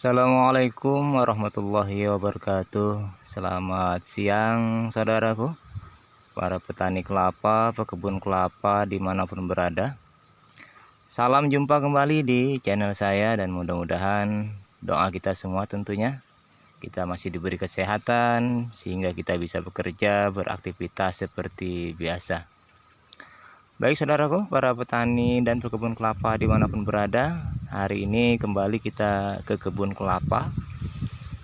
Assalamualaikum warahmatullahi wabarakatuh. Selamat siang saudaraku, para petani kelapa, pekebun kelapa dimanapun berada. Salam jumpa kembali di channel saya, dan mudah-mudahan doa kita semua tentunya kita masih diberi kesehatan sehingga kita bisa bekerja, beraktivitas seperti biasa. Baik saudaraku, para petani dan pekebun kelapa dimanapun berada, hari ini kembali kita ke kebun kelapa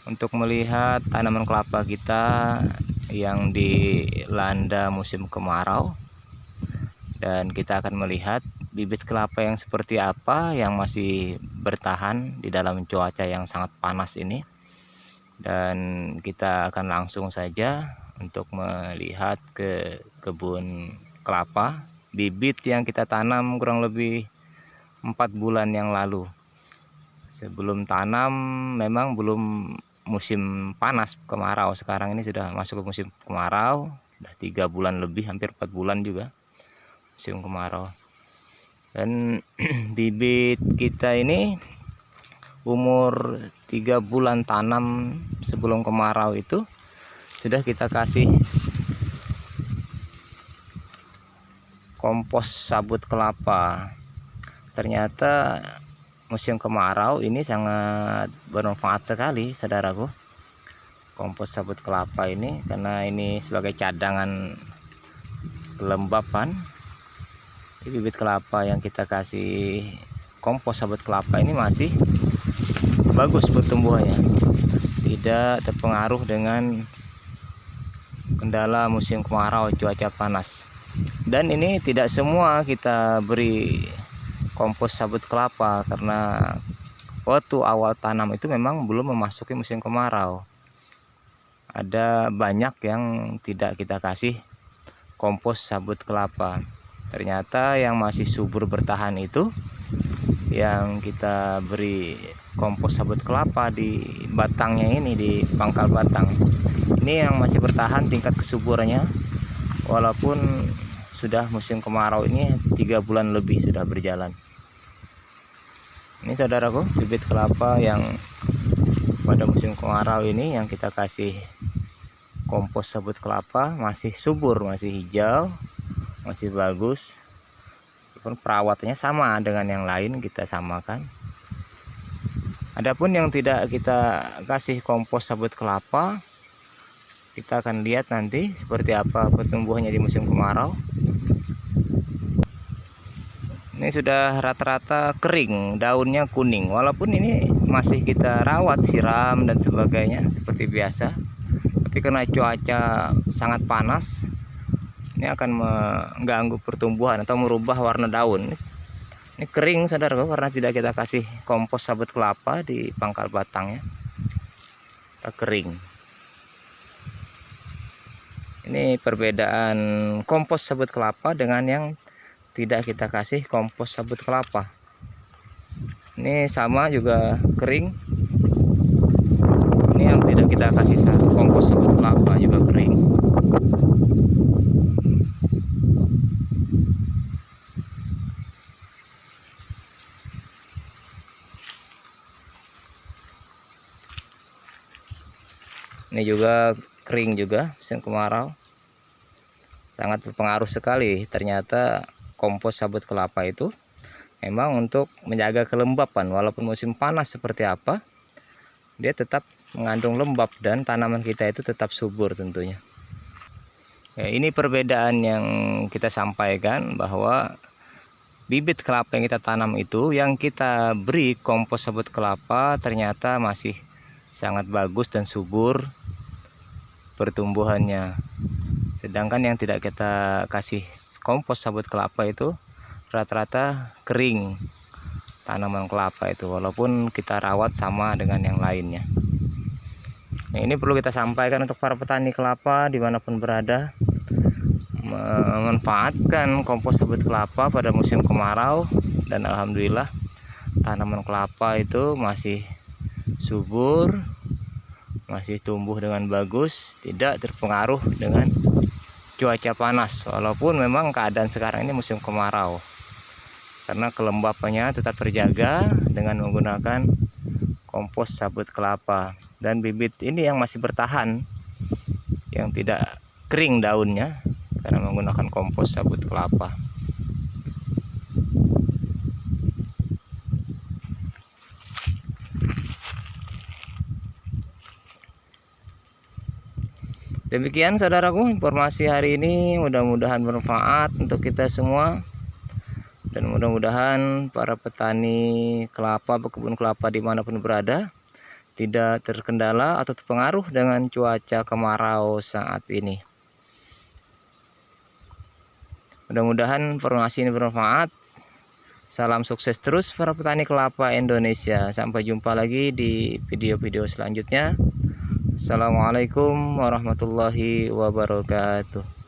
untuk melihat tanaman kelapa kita yang dilanda musim kemarau. Dan kita akan melihat bibit kelapa yang seperti apa yang masih bertahan di dalam cuaca yang sangat panas ini. Dan kita akan langsung saja untuk melihat ke kebun kelapa, bibit yang kita tanam kurang lebih 4 bulan yang lalu. Sebelum tanam memang belum musim panas kemarau. Sekarang ini sudah masuk ke musim kemarau, sudah 3 bulan lebih, hampir 4 bulan juga musim kemarau. Dan bibit kita ini umur 3 bulan tanam sebelum kemarau itu sudah kita kasih kompos sabut kelapa. Ternyata musim kemarau ini sangat bermanfaat sekali saudaraku, kompos sabut kelapa ini, karena ini sebagai cadangan kelembapan. Bibit kelapa yang kita kasih kompos sabut kelapa ini masih bagus pertumbuhannya, tidak terpengaruh dengan kendala musim kemarau, cuaca panas. Dan ini tidak semua kita beri kompos sabut kelapa, karena waktu awal tanam itu memang belum memasuki musim kemarau. Ada banyak yang tidak kita kasih kompos sabut kelapa. Ternyata yang masih subur bertahan itu yang kita beri kompos sabut kelapa di batangnya ini, di pangkal batang. Ini yang masih bertahan tingkat kesuburannya, walaupun sudah musim kemarau ini 3 bulan lebih sudah berjalan. Ini saudaraku, bibit kelapa yang pada musim kemarau ini yang kita kasih kompos sabut kelapa masih subur, masih hijau, masih bagus. Perawatannya sama dengan yang lain, kita samakan. Adapun yang tidak kita kasih kompos sabut kelapa, kita akan lihat nanti seperti apa pertumbuhannya di musim kemarau. Ini sudah rata-rata kering, daunnya kuning. Walaupun ini masih kita rawat, siram dan sebagainya seperti biasa, tapi karena cuaca sangat panas, ini akan mengganggu pertumbuhan atau merubah warna daun. Ini kering saudara, karena tidak kita kasih kompos sabut kelapa di pangkal batangnya, kita kering. Ini perbedaan kompos sabut kelapa dengan yang tidak kita kasih kompos sabut kelapa. Ini sama juga kering. Ini yang tidak kita kasih kompos sabut kelapa juga kering. Ini juga kering juga musim kemarau. Sangat berpengaruh sekali. Ternyata kompos sabut kelapa itu memang untuk menjaga kelembapan. Walaupun musim panas seperti apa, dia tetap mengandung lembab dan tanaman kita itu tetap subur tentunya. Ya, ini perbedaan yang kita sampaikan, bahwa bibit kelapa yang kita tanam itu, yang kita beri kompos sabut kelapa, ternyata masih sangat bagus dan subur pertumbuhannya. Sedangkan yang tidak kita kasih kompos sabut kelapa itu rata-rata kering tanaman kelapa itu, walaupun kita rawat sama dengan yang lainnya. Nah, ini perlu kita sampaikan untuk para petani kelapa dimanapun berada, memanfaatkan kompos sabut kelapa pada musim kemarau. Dan alhamdulillah tanaman kelapa itu masih subur, masih tumbuh dengan bagus, tidak terpengaruh dengan cuaca panas. Walaupun memang keadaan sekarang ini musim kemarau, karena kelembapannya tetap terjaga dengan menggunakan kompos sabut kelapa. Dan bibit ini yang masih bertahan, yang tidak kering daunnya, karena menggunakan kompos sabut kelapa. Demikian saudaraku informasi hari ini, mudah-mudahan bermanfaat untuk kita semua. Dan mudah-mudahan para petani kelapa, pekebun kelapa dimanapun berada, tidak terkendala atau terpengaruh dengan cuaca kemarau saat ini. Mudah-mudahan informasi ini bermanfaat. Salam sukses terus para petani kelapa Indonesia. Sampai jumpa lagi di video-video selanjutnya. Assalamualaikum warahmatullahi wabarakatuh.